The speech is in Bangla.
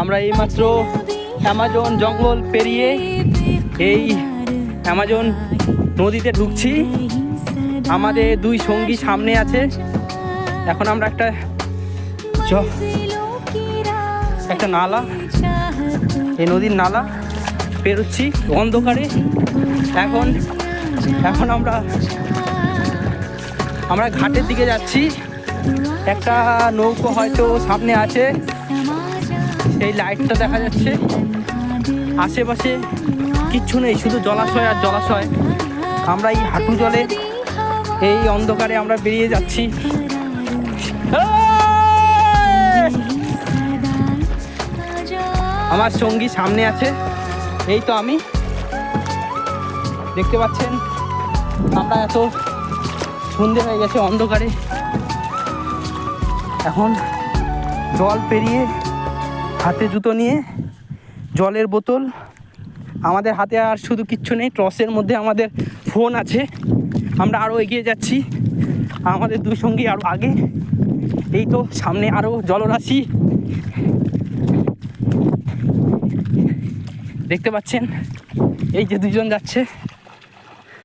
আমরা এইমাত্র অ্যামাজন জঙ্গল পেরিয়ে এই অ্যামাজন নদীতে ঢুকছি। আমাদের দুই সঙ্গী সামনে আছে। এখন আমরা একটা নালা, এই নদীর নালা পেরোচ্ছি অন্ধকারে। এখন আমরা ঘাটের দিকে যাচ্ছি। একটা নৌকো হয়তো সামনে আছে, সেই লাইটটা দেখা যাচ্ছে। আশেপাশে কিচ্ছু নেই, শুধু জলাশয় আর জলাশয়। আমরা এই হাঁটু জলে এই অন্ধকারে আমরা বেরিয়ে যাচ্ছি। আমার সঙ্গী সামনে আছে, এই তো আমি। দেখতে পাচ্ছেন আমরা এত সন্ধে হয়ে গেছে অন্ধকারে। এখন জল পেরিয়ে হাতে জুতো নিয়ে, জলের বোতল আমাদের হাতে, আর শুধু কিচ্ছু নেই। টর্চের মধ্যে আমাদের ফোন আছে। আমরা আরও এগিয়ে যাচ্ছি, আমাদের দুই সঙ্গী আরও আগে। এই তো সামনে আরও জলরাশি দেখতে পাচ্ছেন, এই যে দুজন যাচ্ছে।